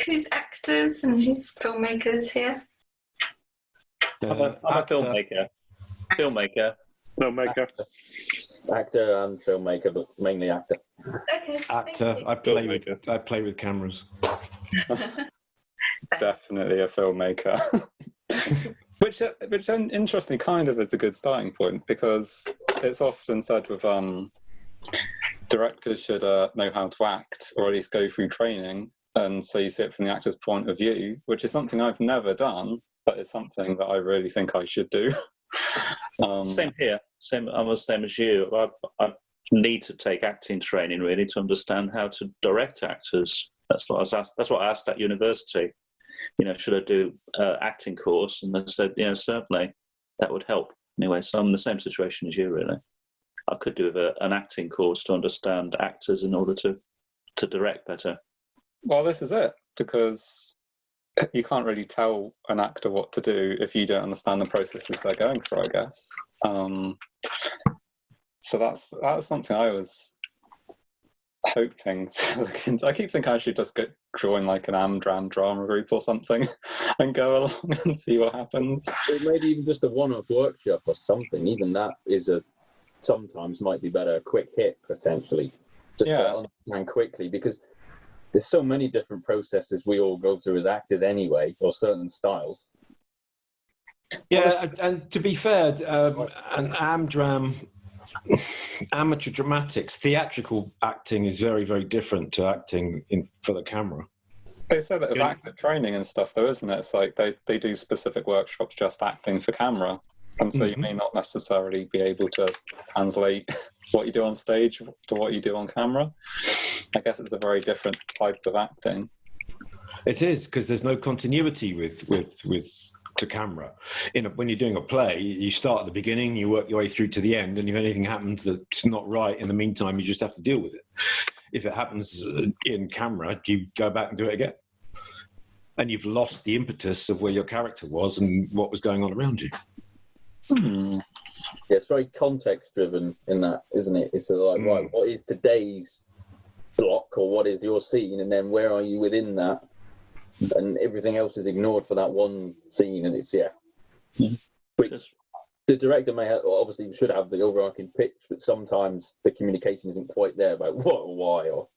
who's actors and who's filmmakers here? I'm a filmmaker. Filmmaker. Actor and filmmaker, but mainly actor. Okay. Actor. I play with cameras. Definitely a filmmaker. which interestingly kind of is a good starting point, because it's often said with directors should know how to act, or at least go through training, and so you see it from the actor's point of view, which is something I've never done, but it's something that I really think I should do. Same here. I'm the same as you. I need to take acting training really to understand how to direct actors. That's what I was asked. That's what I asked at university. Should I do acting course? And they said, certainly that would help. Anyway, so I'm in the same situation as you really. I could do an acting course to understand actors in order to direct better. Well, this is it, because you can't really tell an actor what to do if you don't understand the processes they're going through, I guess. So that's something I was hoping to look into. I keep thinking I should just join like an Amdram drama group or something and go along and see what happens. Or maybe even just a one-off workshop or something. Even that is sometimes might be better. A quick hit, potentially. Just to understand quickly, because there's so many different processes we all go through as actors anyway, or certain styles. Yeah, and to be fair, an Amdram, amateur dramatics, theatrical acting is very, very different to acting for the camera. They say that with actor training and stuff, though, isn't it? It's like they do specific workshops just acting for camera. And so you may not necessarily be able to translate what you do on stage to what you do on camera. I guess it's a very different type of acting. It is, because there's no continuity with to camera. When you're doing a play, you start at the beginning, you work your way through to the end, and if anything happens that's not right in the meantime, you just have to deal with it. If it happens in camera, you go back and do it again. And you've lost the impetus of where your character was and what was going on around you. Yeah, it's very context driven in that, isn't it? It's like, right, what is today's block, or what is your scene, and then where are you within that? And everything else is ignored for that one scene, and it's which the director obviously should have the overarching pitch, but sometimes the communication isn't quite there about what or why or.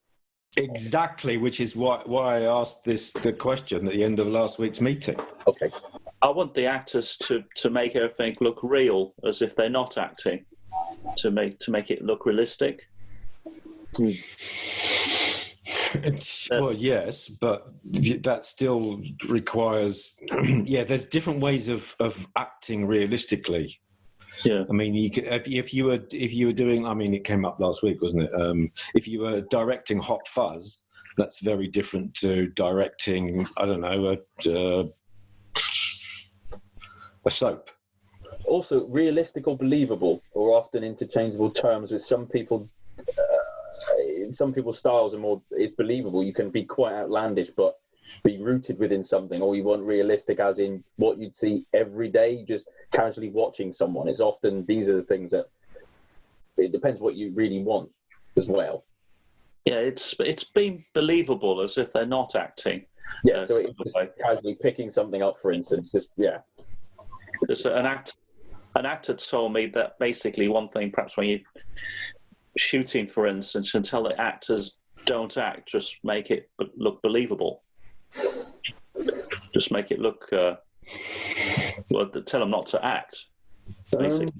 Exactly, which is why I asked the question at the end of last week's meeting. Okay. I want the actors to make everything look real, as if they're not acting, to make it look realistic. Well, yes, but that still requires. There's different ways of acting realistically. Yeah, I mean, you could, if you were doing. I mean, it came up last week, wasn't it? If you were directing Hot Fuzz, that's very different to directing. I don't know, a soap. Also, realistic or believable are often interchangeable terms with some people. Some people's styles are more. It's believable. You can be quite outlandish, but be rooted within something. Or you want realistic, as in what you'd see every day, just casually watching someone. It's often these are the things that. It depends what you really want, as well. Yeah, it's being believable as if they're not acting. Yeah, so it's just casually picking something up, for instance. Because an actor told me that basically one thing, perhaps when you shooting, for instance, and tell the actors don't act, just make it look believable. Just make it look. Tell them not to act. Basically,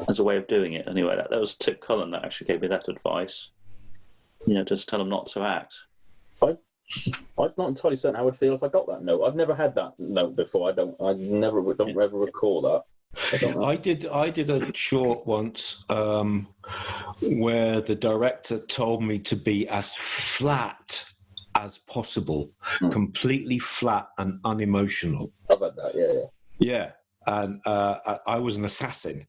as a way of doing it. Anyway, that was Tip Cullen that actually gave me that advice. Just tell them not to act. I'm not entirely certain how I'd feel if I got that note. I've never had that note before. I don't ever recall that. I did a short once where the director told me to be as flat as possible, completely flat and unemotional. How about that? Yeah, and I was an assassin.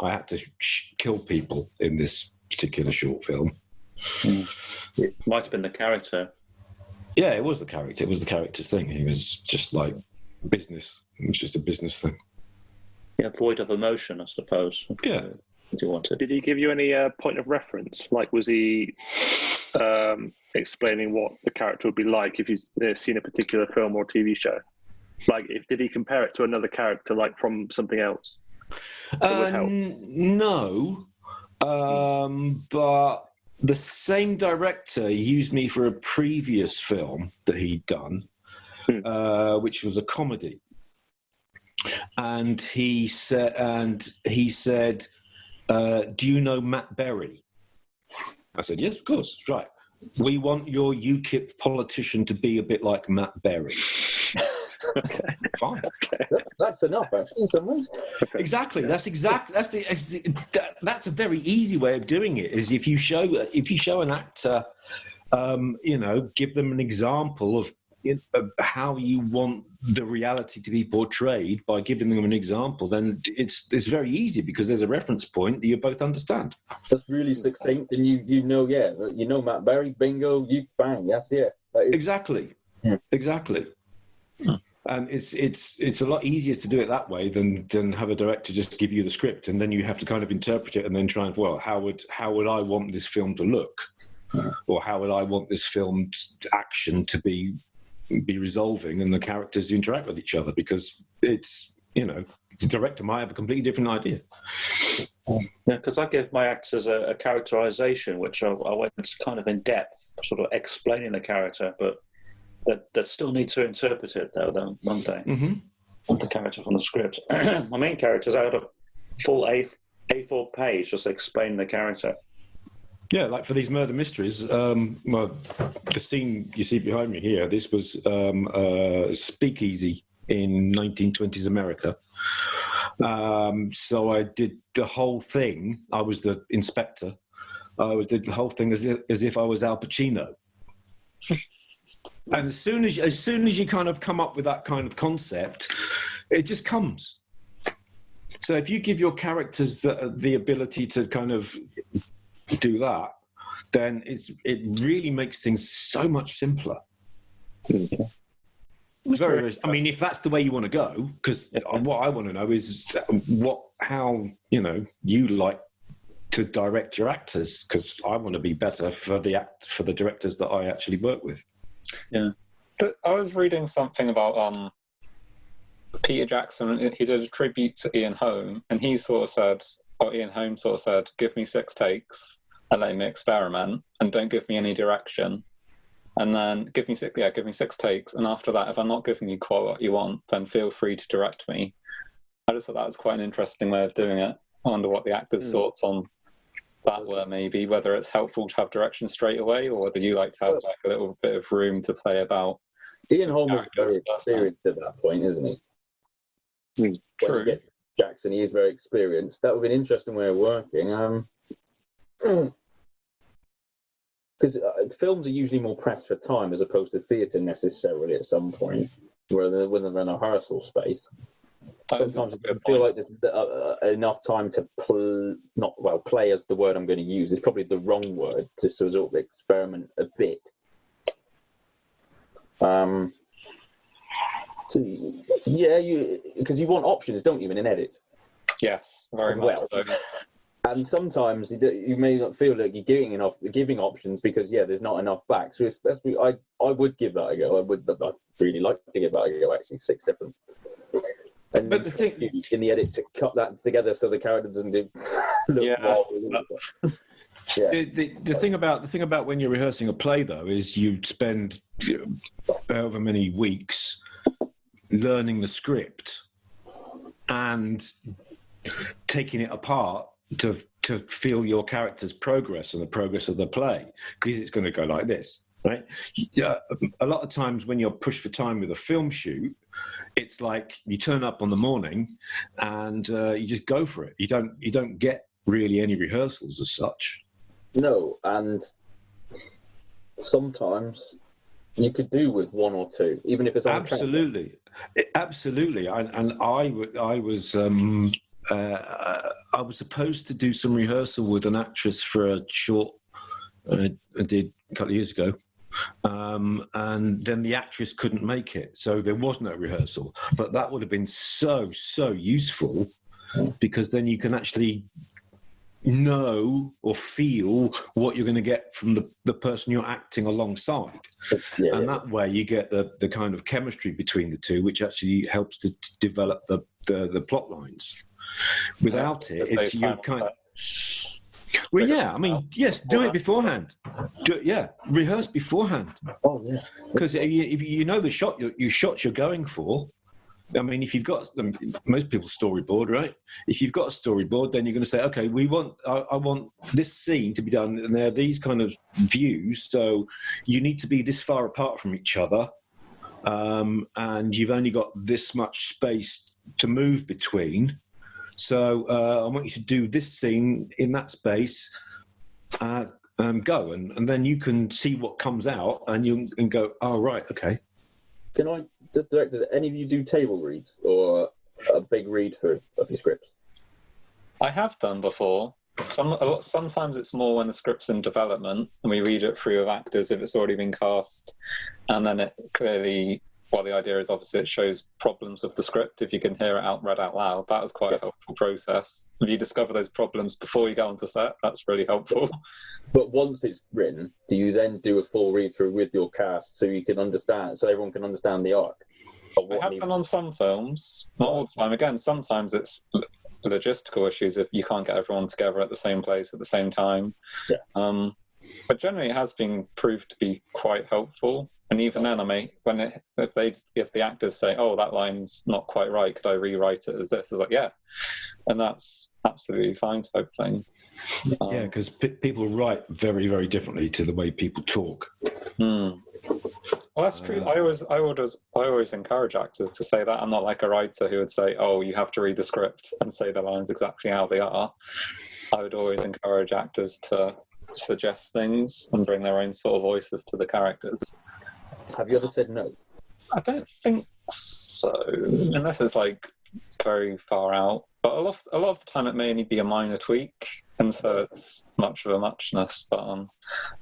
I had to kill people in this particular short film. It might have been the character. Yeah, it was the character. It was the character's thing. He was just like business. It was just a business thing. Yeah, void of emotion, I suppose. Yeah. If you wanted. Did he give you any point of reference? Like, was he explaining what the character would be like if you've seen a particular film or TV show? Like, did he compare it to another character, like from something else? That would help. No, but the same director used me for a previous film that he'd done, which was a comedy. And he said, do you know Matt Berry? I said, yes, of course, right. We want your UKIP politician to be a bit like Matt Berry. Okay. Fine. Okay. That's enough, actually, in some ways. Exactly. That's a very easy way of doing it. Is if you show an actor, give them an example of how you want the reality to be portrayed by giving them an example, then it's very easy because there's a reference point that you both understand. That's really succinct, and you know Matt Berry, bingo, you bang, that's it. Exactly. Exactly. And it's a lot easier to do it that way than have a director just give you the script, and then you have to kind of interpret it and then try and, well, how would I want this film to look, or how would I want this film's action to be resolving and the characters to interact with each other, because it's, the director might have a completely different idea. Yeah, because I give my actors a characterization, which I went kind of in depth, sort of explaining the character, but that still need to interpret it, though, don't they? Mm-hmm. The character from the script. My main character's out of full A4 page, just explaining the character. Yeah, like for these murder mysteries, the scene you see behind me here, this was Speakeasy in 1920s America. So I did the whole thing. I was the inspector. I did the whole thing as if I was Al Pacino. And as soon as you kind of come up with that kind of concept, it just comes. So if you give your characters the ability to kind of do that, then it really makes things so much simpler. Very, I mean, if that's the way you want to go, because what I want to know is how you like to direct your actors, because I want to be better for the directors that I actually work with. Yeah, but I was reading something about Peter Jackson. He did a tribute to Ian Holm, and Ian Holm sort of said, "Give me 6 takes and let me experiment, and don't give me any direction. And then give me 6 takes, and after that, if I'm not giving you quite what you want, then feel free to direct me." I just thought that was quite an interesting way of doing it. I wonder what the actors' thoughts on that were, maybe whether it's helpful to have direction straight away, or whether you like to have like a little bit of room to play about. Ian Holm is very experienced at that point, isn't he? True. When he gets Jackson, he is very experienced. That would be an interesting way of working. Because films are usually more pressed for time as opposed to theatre necessarily at some point, where they're in a rehearsal space. Sometimes I feel like there's enough time to play is the word I'm going to use. It's probably the wrong word, to sort of experiment a bit. Because you want options, don't you, in an edit? Yes, very much so. And sometimes you may not feel like you're giving options because there's not enough back. So I would give that a go. I'd really like to give that a go. Actually, 6 different. But the thing in the edit to cut that together so the character doesn't do. The thing about when you're rehearsing a play, though, is you spend however many weeks learning the script and taking it apart to feel your character's progress and the progress of the play, because it's going to go like this, right? A lot of times when you're pushed for time with a film shoot, it's like you turn up on the morning and you just go for it. You don't get really any rehearsals as such. No, and sometimes you could do with 1 or 2, even if it's on absolutely. And I was supposed to do some rehearsal with an actress for a short I did a couple of years ago, and then the actress couldn't make it, so there was no rehearsal. But that would have been so useful, because then you can actually know or feel what you're going to get from the person you're acting alongside. That way you get the kind of chemistry between the two, which actually helps to develop the plot lines. Without it, it's you kind of... Well, yeah, I mean, yes, do it beforehand. Rehearse beforehand. Oh, yeah. Because if you know the shots you're going for, I mean, if you've got most people storyboard, right? If you've got a storyboard, then you're going to say, okay, I want this scene to be done, and there are these kind of views, so you need to be this far apart from each other, and you've only got this much space to move between. So I want you to do this scene in that space. Go, and then you can see what comes out, and you can go, oh right, okay. Can I, directors, any of you do table reads or a big read through of your scripts? I have done before. Sometimes it's more when the script's in development and we read it through with actors if it's already been cast, and then it clearly. Well, the idea is obviously it shows problems with the script. If you can hear it read out loud, that was quite a helpful process. If you discover those problems before you go onto set, that's really helpful. But once it's written, do you then do a full read through with your cast so you can understand, so everyone can understand the arc? I have done on some films, not all the time. Again, sometimes it's logistical issues if you can't get everyone together at the same place at the same time. Yeah. But generally, it has been proved to be quite helpful. And even then, if the actors say, "Oh, that line's not quite right. Could I rewrite it as this?" It's like, yeah, and that's absolutely fine type thing. Yeah, because people write very, very differently to the way people talk. Well, that's true. I always encourage actors to say that. I'm not like a writer who would say, "Oh, you have to read the script and say the lines exactly how they are." I would always encourage actors to suggest things and bring their own sort of voices to the characters. Have you ever said no? I don't think so, unless it's like very far out. But a lot of the time, it may only be a minor tweak, and so it's much of a muchness. But I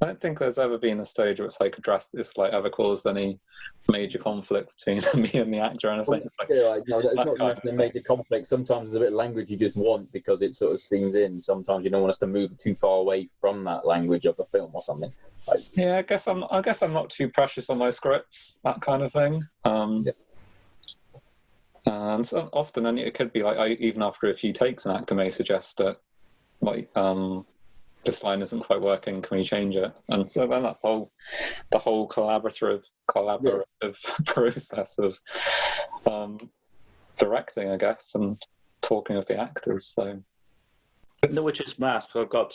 don't think there's ever been a stage where it's like addressed this, like ever caused any major conflict between me and the actor or anything. It's like, no, it's not necessarily a major conflict. Sometimes there's a bit of language you just want because it sort of seems in. Sometimes you don't want us to move too far away from that language of the film or something. Yeah, I guess I'm not too precious on my scripts, that kind of thing. And so often, and it could be like even after a few takes, an actor may suggest that, like, this line isn't quite working. Can we change it? And so then that's the whole collaborative process of directing, I guess, and talking with the actors. So. In The Witch's Mask, I've got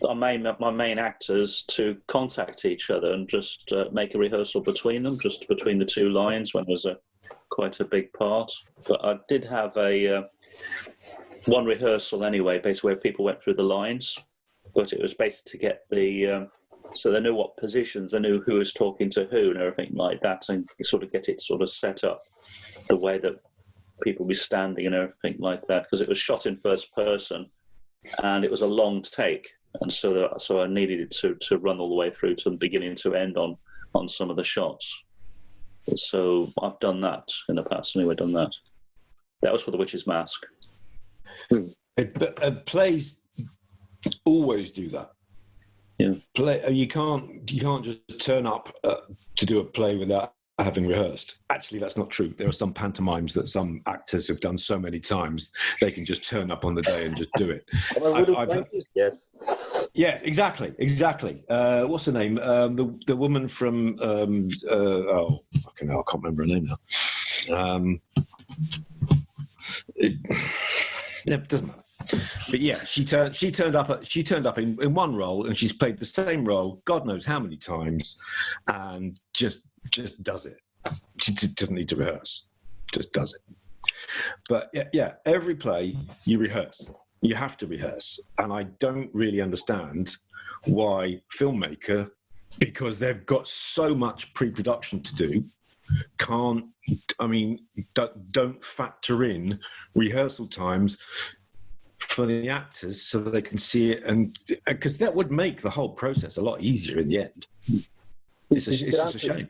my main actors to contact each other and just make a rehearsal between them, just between the two lines when there's quite a big part. But I did have one rehearsal anyway, basically where people went through the lines, but it was basically to get so they knew what positions, they knew who was talking to who and everything like that, and sort of get it sort of set up the way that people be standing and everything like that, because it was shot in first person. And it was a long take, and so I needed it to run all the way through to the beginning to end on some of the shots. So I've done that in the past. Anyway, done that. That was for The Witch's Mask. Plays always do that. Yeah. You can't just turn up to do a play without having rehearsed. Actually, that's not true. There are some pantomimes that some actors have done so many times they can just turn up on the day and just do it. Yes. Yeah, exactly. What's her name? The woman from I can't remember her name now. It doesn't matter. But yeah, she turned up in one role, and she's played the same role God knows how many times, and just does it. She doesn't need to rehearse, just does it. But yeah, every play you rehearse. You have to rehearse, and I don't really understand why filmmaker, because they've got so much pre-production to do, don't factor in rehearsal times for the actors so that they can see it, and because that would make the whole process a lot easier in the end. It's just a shame.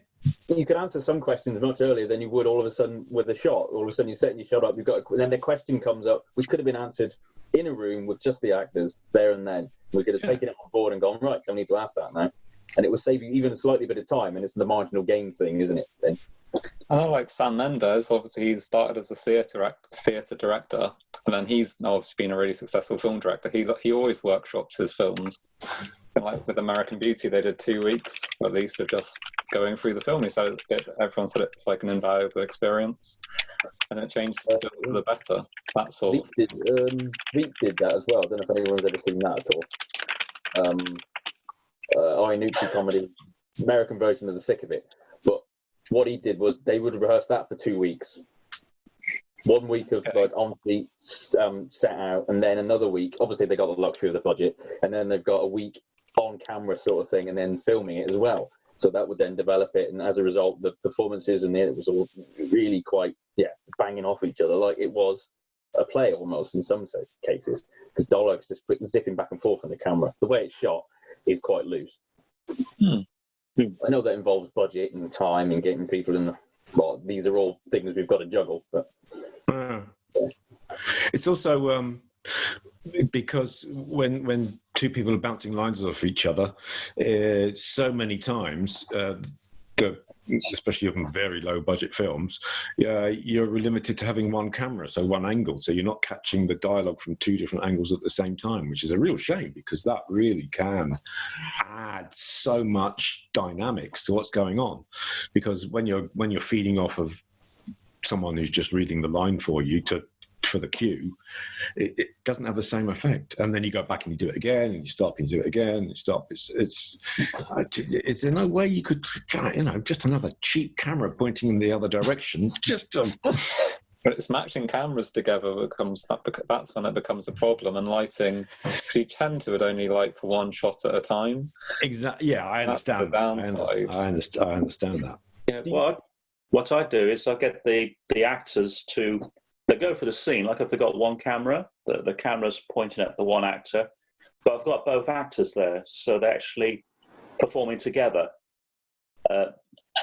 You could answer some questions much earlier than you would all of a sudden with a shot. All of a sudden you're setting your shot up, then the question comes up, which could have been answered in a room with just the actors there and then. We could have taken it on board and gone, right, don't need to ask that now. And it would save you even a slightly bit of time, and it's the marginal gain thing, isn't it? Then. I know, like Sam Mendes, obviously he started as a theatre director, and then he's obviously been a really successful film director. He always workshops his films. And like with American Beauty, they did 2 weeks at least of just going through the film. He said everyone said it's like an invaluable experience, and it changed the film for the better. That sort of. Veep did that as well. I don't know if anyone's ever seen that at all. Inucci comedy, American version of The Sick of It. But what he did was they would rehearse that for 2 weeks. 1 week of like on beat, set out, and then another week. Obviously, they got the luxury of the budget, and then they've got a week on camera sort of thing, and then filming it as well. So that would then develop it, and as a result, the performances and it was all really quite banging off each other, like it was a play almost in some cases, because dialogue's just zipping back and forth on the camera. The way it's shot is quite loose. I know that involves budget and time and getting people in the. Well, these are all things we've got to juggle, but it's also because when two people are bouncing lines off each other, so many times, especially on very low budget films, you're limited to having one camera, so one angle, so you're not catching the dialogue from two different angles at the same time, which is a real shame because that really can add so much dynamics to what's going on. Because when you're feeding off of someone who's just reading the line for you for the cue, it doesn't have the same effect. And then you go back and you do it again, and you stop and you do it again, and you stop. It's in no way you could, just another cheap camera pointing in the other direction. But it's matching cameras together that's when it becomes a problem. And lighting, because you tend to only light for one shot at a time. Exactly. Yeah, I understand. I understand that. Yeah. What I do is I get the actors to. They go for the scene, like if they've got one camera, the camera's pointing at the one actor, but I've got both actors there, so they're actually performing together. And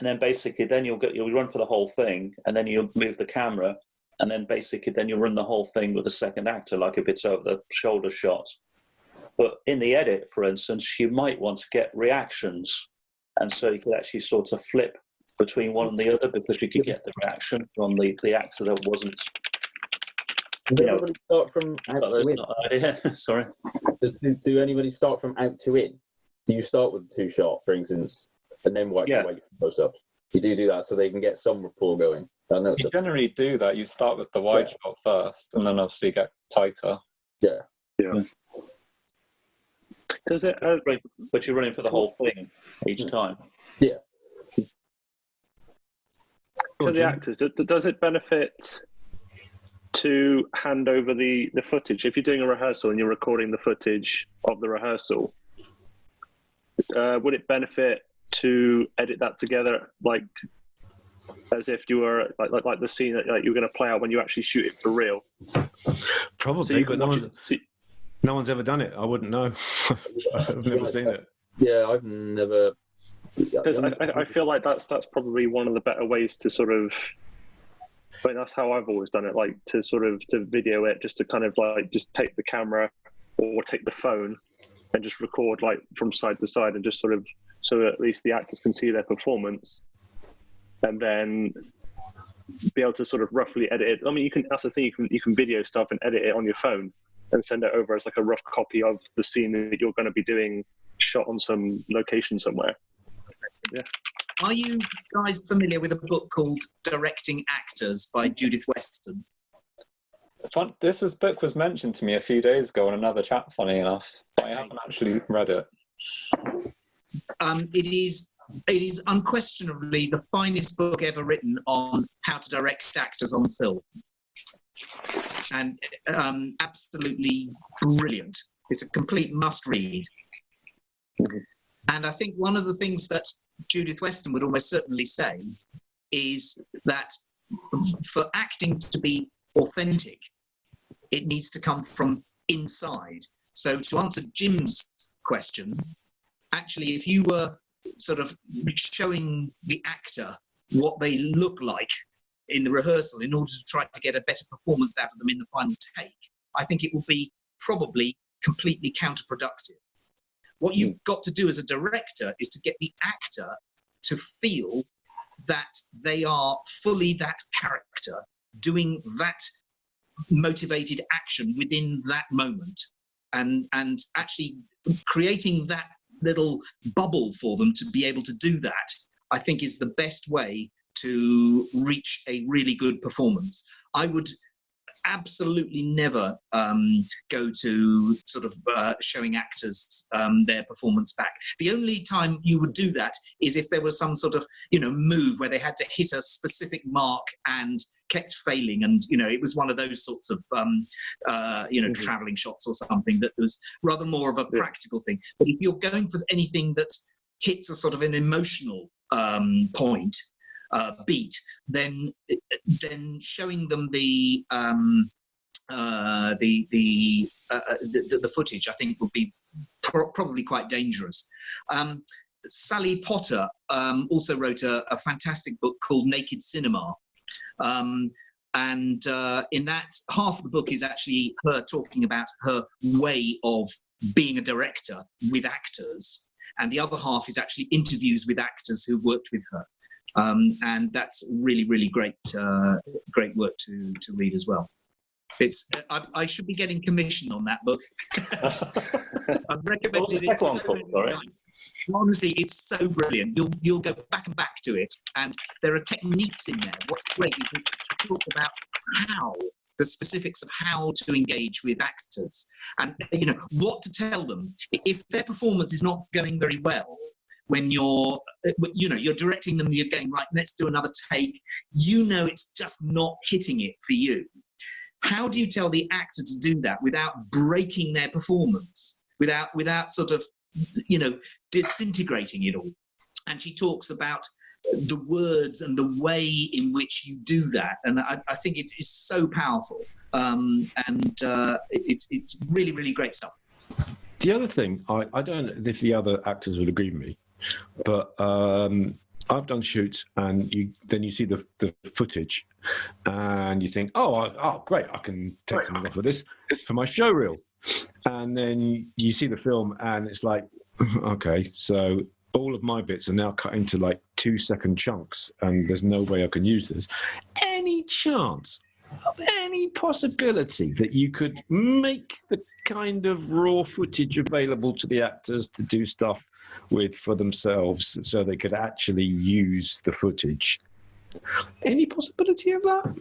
then basically, then you'll run for the whole thing, and then you'll move the camera, and then basically, then you'll run the whole thing with the second actor, like if it's over the shoulder shot. But in the edit, for instance, you might want to get reactions, and so you could actually sort of flip between one and the other because you could get the reaction from the actor that wasn't. Does everybody start from out to in? Sorry. Do anybody start from out to in? Do you start with the 2 shot, for instance, and then wait close ups? You do that so they can get some rapport going. You generally do that. You start with the wide shot first, and then obviously get tighter. Yeah. Does it? But you're running for the whole thing each time. Yeah. To the actors, does it benefit to hand over the footage? If you're doing a rehearsal and you're recording the footage of the rehearsal, would it benefit to edit that together, like as if you were like the scene that you're going to play out when you actually shoot it for real? Probably, but no one's ever done it. I wouldn't know. I've never seen it. Yeah, I've never. Because I feel like that's probably one of the better ways to sort of. I mean, that's how I've always done it, like to video it, just to kind of like just take the camera or take the phone and just record like from side to side and just sort of so at least the actors can see their performance and then be able to sort of roughly edit it. I mean, that's the thing, you can video stuff and edit it on your phone and send it over as like a rough copy of the scene that you're going to be doing shot on some location somewhere. Yeah. Are you guys familiar with a book called Directing Actors by Judith Weston? This book was mentioned to me a few days ago on another chat, funny enough, but I haven't actually read it. It is unquestionably the finest book ever written on how to direct actors on film. And absolutely brilliant. It's a complete must-read. Mm-hmm. And I think one of the things that Judith Weston would almost certainly say is that for acting to be authentic, it needs to come from inside. So to answer Jim's question, actually, if you were sort of showing the actor what they look like in the rehearsal in order to try to get a better performance out of them in the final take, I think it would be probably completely counterproductive. What you've got to do as a director is to get the actor to feel that they are fully that character, doing that motivated action within that moment, and actually creating that little bubble for them to be able to do that, I think is the best way to reach a really good performance. I would absolutely never go to sort of showing actors their performance back. The only time you would do that is if there was some sort of, move where they had to hit a specific mark and kept failing, and it was one of those sorts of traveling shots or something that was rather more of a practical thing. But if you're going for anything that hits a sort of an emotional point, beat, then showing them the footage, I think, would be probably quite dangerous. Sally Potter also wrote a fantastic book called Naked Cinema, and in that, half of the book is actually her talking about her way of being a director with actors, and the other half is actually interviews with actors who worked with her. And that's really, really great work to read as well. I should be getting commission on that book. I've recommended it so many times. Honestly, it's so brilliant. You'll go back and back to it, and there are techniques in there. What's great is it talks about the specifics of how to engage with actors, and what to tell them if their performance is not going very well. When you're directing them, you're going, right, let's do another take. It's just not hitting it for you. How do you tell the actor to do that without breaking their performance, without sort of, disintegrating it all? And she talks about the words and the way in which you do that. And I think it is so powerful. It's really, really great stuff. The other thing, I don't know if the other actors would agree with me, but I've done shoots, and then you see the footage, and you think, oh, great, I can take something off of this for my show reel. And then you see the film, and it's like, okay, so all of my bits are now cut into like 2-second chunks, and there's no way I can use this. Any chance of any possibility that you could make the kind of raw footage available to the actors to do stuff with for themselves, so they could actually use the footage? Any possibility of that?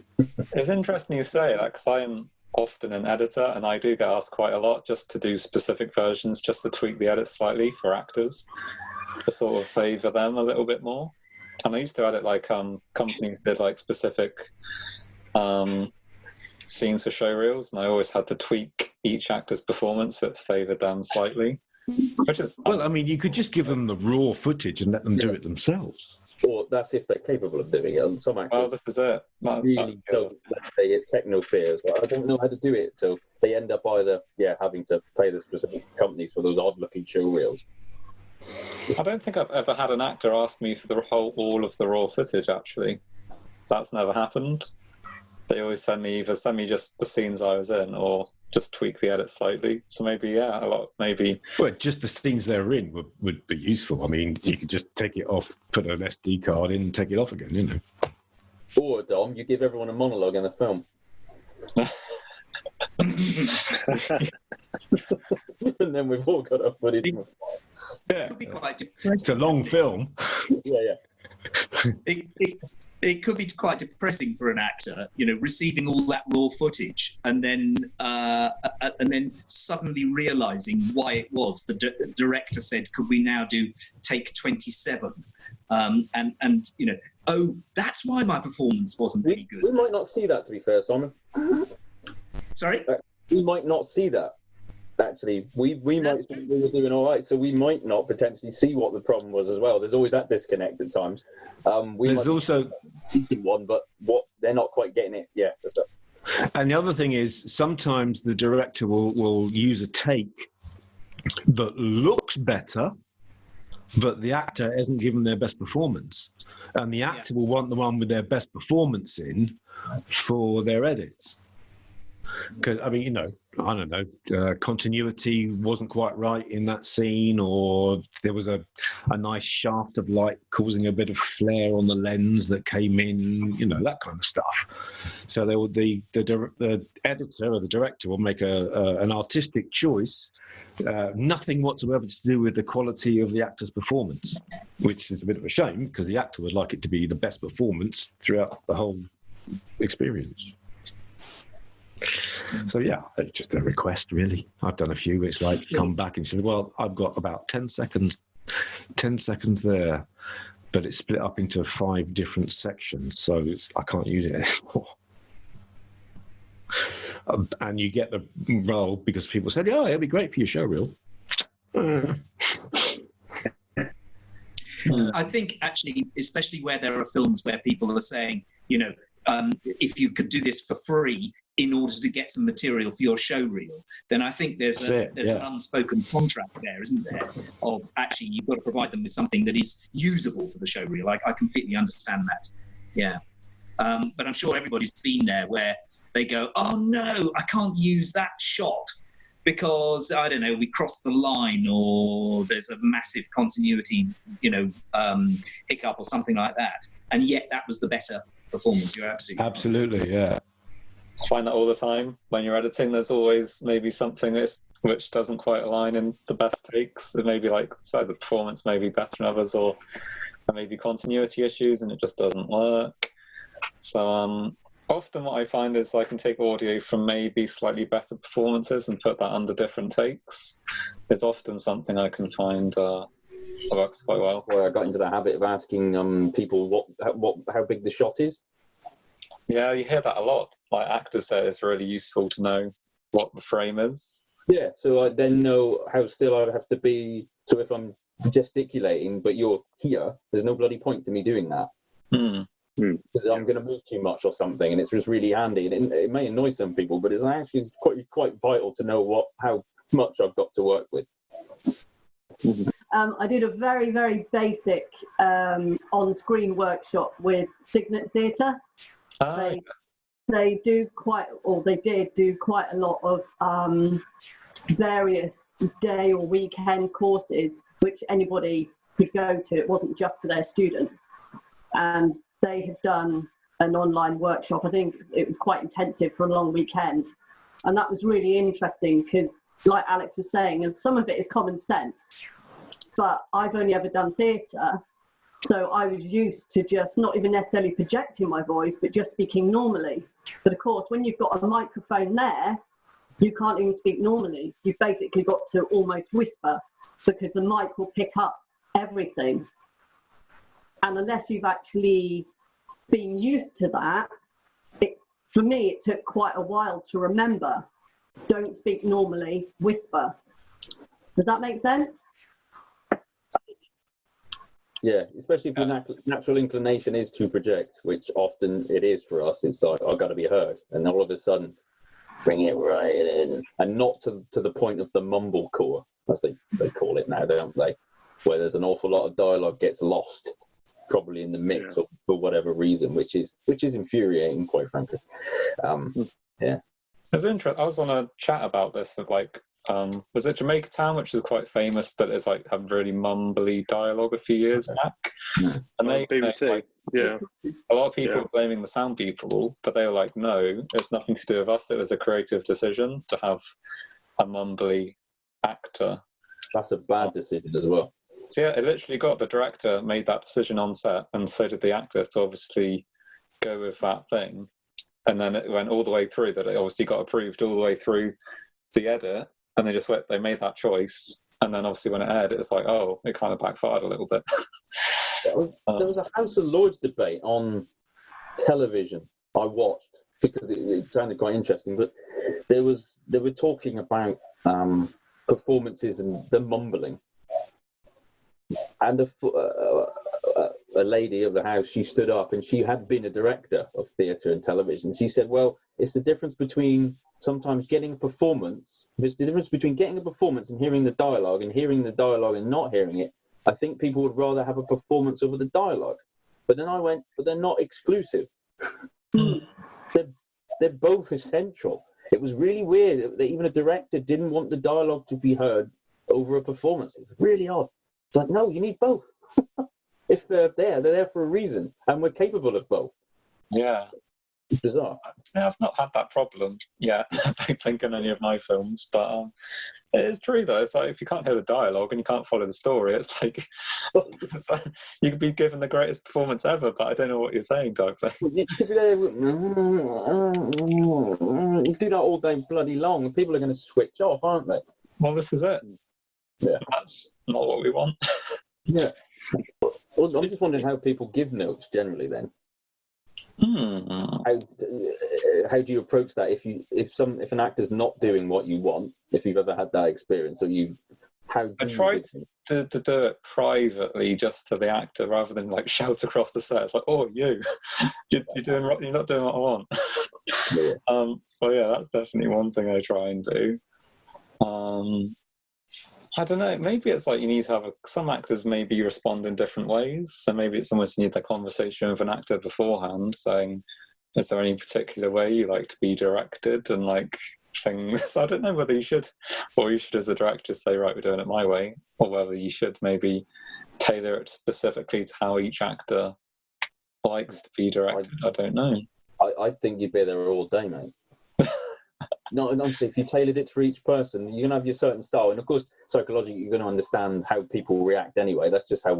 It's interesting you say that, because I am often an editor, and I do get asked quite a lot just to do specific versions, just to tweak the edit slightly for actors, to sort of favour them a little bit more. And I used to edit like companies did like specific scenes for show reels, and I always had to tweak each actor's performance that favoured them slightly. Which is well, I mean, you could just give them the raw footage and let them do it themselves. Or that's if they're capable of doing it. And some actors this is it. really don't. They get techno fears. Like, I don't know how to do it, so they end up either having to pay the specific companies for those odd-looking show reels. I don't think I've ever had an actor ask me for all of the raw footage. Actually, that's never happened. They always send me just the scenes I was in, or just tweak the edit slightly. So maybe Well, just the scenes they're in would be useful. I mean, you could just take it off, put an SD card in, and take it off again. Or Dom, you give everyone a monologue in the film. And then we've all got our footage. Yeah, It could be quite it's a long film. Yeah. It could be quite depressing for an actor, receiving all that raw footage and then suddenly realizing why it was the director said, "Could we now do take 27?" That's why my performance wasn't very good. We might not see that, to be fair, Simon. Sorry? We might not see that. Actually, we might think we were doing all right, so we might not potentially see what the problem was as well. There's always that disconnect at times. There's also one, but they're not quite getting it. Yeah, that's it. And the other thing is, sometimes the director will use a take that looks better, but the actor hasn't given their best performance, and the actor will want the one with their best performance in for their edits. Because I mean, you know, I don't know, continuity wasn't quite right in that scene, or there was a nice shaft of light causing a bit of flare on the lens that came in, you know, that kind of stuff. So they will, the editor or the director will make an artistic choice, nothing whatsoever to do with the quality of the actor's performance, which is a bit of a shame because the actor would like it to be the best performance throughout the whole experience. So yeah, it's just a request really. I've done a few. It's like come back and said, well, I've got about 10 seconds there, but it's split up into 5 different sections, so I can't use it anymore. And you get the role because people said, oh, it'll be great for your show reel. I think actually, especially where there are films where people are saying, you know, if you could do this for free in order to get some material for your show reel, then I think there's an unspoken contract there, isn't there? Of actually, you've got to provide them with something that is usable for the show reel. I completely understand that. Yeah. But I'm sure everybody's been there where they go, oh no, I can't use that shot because, I don't know, we crossed the line or there's a massive continuity, you know, hiccup or something like that. And yet that was the better performance. You're absolutely yeah. I find that all the time when you're editing. There's always maybe something which doesn't quite align in the best takes. It may be like, so the performance may be better than others, or maybe continuity issues and it just doesn't work. So often what I find is I can take audio from maybe slightly better performances and put that under different takes. It's often something I can find works quite well. Well, I got into the habit of asking people how big the shot is. Yeah, you hear that a lot. Like actors say it's really useful to know what the frame is. Yeah, so I then know how still I'd have to be. So if I'm gesticulating, but you're here, there's no bloody point to me doing that. Because I'm going to move too much or something, and it's just really handy. And it may annoy some people, but it's actually quite vital to know how much I've got to work with. I did a very, very basic on-screen workshop with Signet Theatre. They did do quite a lot of various day or weekend courses, which anybody could go to. It wasn't just for their students. And they had done an online workshop. I think it was quite intensive for a long weekend. And that was really interesting because, like Alex was saying, and some of it is common sense, but I've only ever done theatre. So I was used to just not even necessarily projecting my voice, but just speaking normally. But of course, when you've got a microphone there, you can't even speak normally. You've basically got to almost whisper because the mic will pick up everything. And unless you've actually been used to that, for me, it took quite a while to remember. Don't speak normally, whisper. Does that make sense? Yeah, especially if your natural inclination is to project, which often it is for us. It's like, I've got to be heard. And all of a sudden, bring it right in. And not to the point of the mumblecore, as they call it now, don't they? Where there's an awful lot of dialogue gets lost, probably in the mix or for whatever reason, which is infuriating, quite frankly. Yeah. It's interesting. I was on a chat about this of like, was it Jamaica Town, which is quite famous, that is like have really mumbly dialogue a few years back, and they BBC, a lot of people were blaming the sound people, but they were like, no, it's nothing to do with us. It was a creative decision to have a mumbly actor. That's a bad decision as well. So yeah, it literally got the director made that decision on set, and so did the actor to obviously go with that thing, and then it went all the way through. That it obviously got approved all the way through the edit. And they made that choice, and then obviously when it aired, it was like, oh, it kind of backfired a little bit. There was a House of Lords debate on television I watched because it sounded quite interesting. But they were talking about performances and the mumbling, and a lady of the house, she stood up and she had been a director of theatre and television. She said, well, it's the difference between sometimes getting a performance. There's the difference between getting a performance and hearing the dialogue and not hearing it. I think people would rather have a performance over the dialogue. But then I went, but they're not exclusive. They're both essential. It was really weird that even a director didn't want the dialogue to be heard over a performance. It was really odd. It's like, no, you need both. If they're there for a reason, and we're capable of both. Yeah. It's bizarre. Yeah, I've not had that problem yet, I don't think, in any of my films, but it is true, though. It's like, if you can't hear the dialogue and you can't follow the story, it's like, you could be given the greatest performance ever, but I don't know what you're saying, Doug. So. You could be there, you can do that all day bloody long, and people are going to switch off, aren't they? Well, this is it. Yeah. That's not what we want. Yeah. Well, I'm just wondering how people give notes generally then. How do you approach that if an actor's not doing what you want, if you've ever had that experience, or I tried to do it privately, just to the actor, rather than like shout across the set. It's like, oh, you're not doing what I want. Yeah. So yeah, that's definitely one thing I try and do. I don't know, maybe it's like you need to have some actors maybe respond in different ways, so maybe it's almost you need that conversation with an actor beforehand, saying, is there any particular way you like to be directed, and like things. I don't know whether you should, or you should as a director say, right, we're doing it my way, or whether you should maybe tailor it specifically to how each actor likes to be directed. I don't know. I think you'd be there all day, mate. No, honestly, if you tailored it for each person, you're going to have your certain style. And of course, psychologically, you're going to understand how people react anyway. That's just how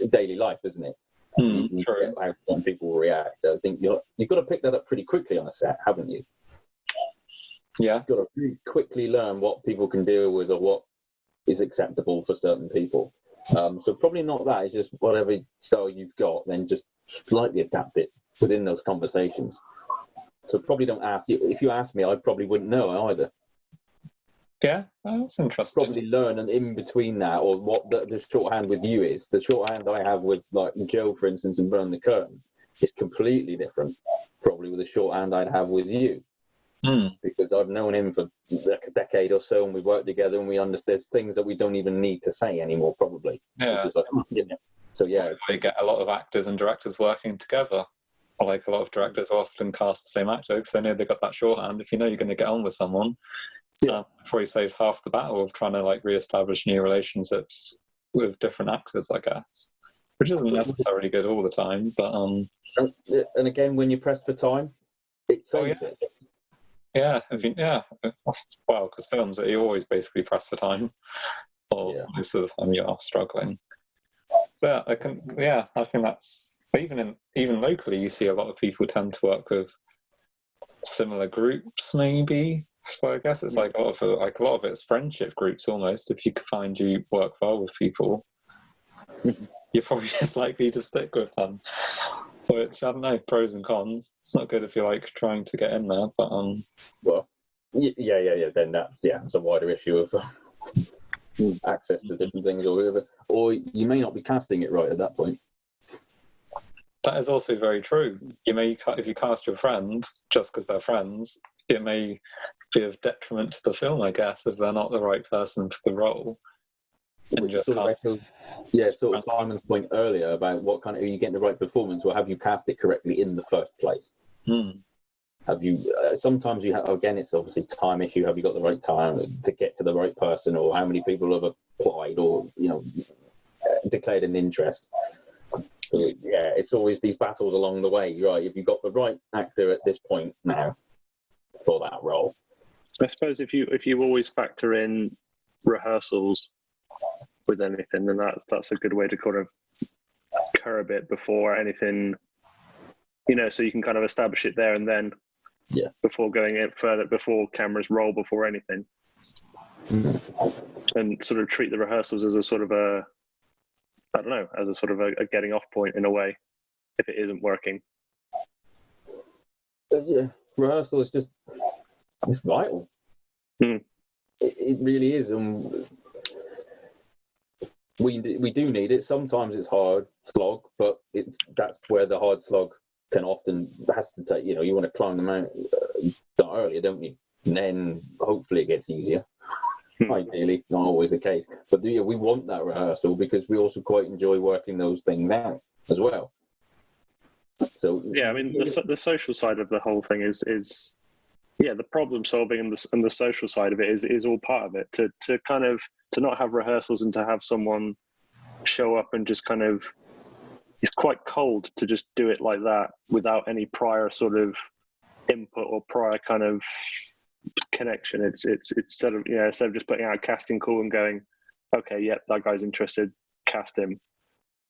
daily life, isn't it? You get how people react. I think you've got to pick that up pretty quickly on a set, haven't you? Yeah. You've got to really quickly learn what people can deal with or what is acceptable for certain people. So probably not that. It's just whatever style you've got, then just slightly adapt it within those conversations. So probably don't ask you. If you asked me, I probably wouldn't know either. Yeah, that's interesting. Probably learn, and in between that, or what the shorthand with you is. The shorthand I have with like Joe, for instance, and Burn the Curtain is completely different. Probably with the shorthand I'd have with you, because I've known him for like a decade or so, and we've worked together, and we understand there's things that we don't even need to say anymore. Probably. Yeah. So yeah, you get a lot of actors and directors working together. Like a lot of directors often cast the same actor because they know they've got that shorthand. If you know you're going to get on with someone, probably saves half the battle of trying to like re-establish new relationships with different actors, I guess, which isn't necessarily good all the time. But and again, when you're pressed for time, it saves it. Yeah, well, because films you always basically pressed for time, or most of the time you are struggling. But I think that's. Even locally, you see a lot of people tend to work with similar groups, maybe. So I guess it's like a lot of it's friendship groups almost. If you can find you work well with people, you're probably just likely to stick with them. Which I don't know, pros and cons. It's not good if you're like trying to get in there, but well, yeah. Then it's a wider issue of access to different things, or whatever. Or you may not be casting it right at that point. That is also very true. You may, if you cast your friend just because they're friends, it may be of detriment to the film, I guess, if they're not the right person for the role. Sort of Simon's point earlier about what kind of, are you getting the right performance, or have you cast it correctly in the first place? Have you? Sometimes you have. Again, it's obviously time issue. Have you got the right time to get to the right person, or how many people have applied, or declared an interest? So, it's always these battles along the way, right? If you've got the right actor at this point now for that role. I suppose if you always factor in rehearsals with anything, then that's a good way to kind of curb it before anything, so you can kind of establish it there and then, before going in further, before cameras roll, before anything, and sort of treat the rehearsals as a sort of as a sort of a getting off point in a way, if it isn't working. Rehearsal is it's vital. It really is. We do need it. Sometimes it's hard slog, but that's where the hard slog has to take. You want to climb the mountain start earlier, don't you? And then hopefully it gets easier. Ideally, not always the case, but we want that rehearsal because we also quite enjoy working those things out as well. So I mean, the social side of the whole thing is yeah, the problem solving and the social side of it is all part of it. To kind of to not have rehearsals and to have someone show up and just kind of, it's quite cold to just do it like that without any prior sort of input or prior kind of connection. It's instead of just putting out a casting call and going, okay, yep, that guy's interested, cast him,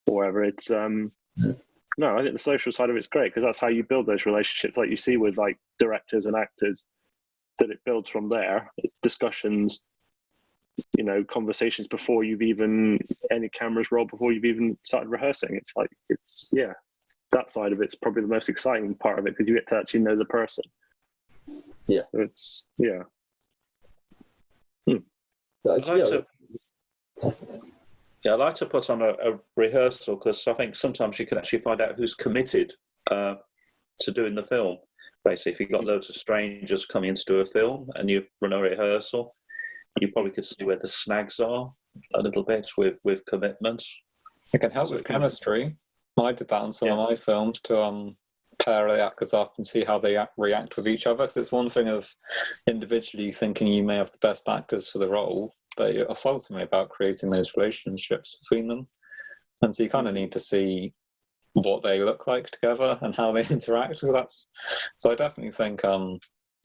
or whatever. It's no, I think the social side of it's great because that's how you build those relationships, like you see with like directors and actors, that it builds from there. Discussions, conversations before you've even any cameras roll, before you've even started rehearsing. It's like that side of it's probably the most exciting part of it because you get to actually know the person. Yeah. So it's yeah. I like to put on a rehearsal because I think sometimes you can actually find out who's committed to doing the film. Basically, if you've got loads of strangers coming in to do a film and you run a rehearsal, you probably could see where the snags are a little bit with commitment. It can help with chemistry. I did that on some of my films to pair the actors up and see how they react with each other. Because it's one thing of individually thinking you may have the best actors for the role, but it's ultimately about creating those relationships between them. And so you kind of need to see what they look like together and how they interact. So I definitely think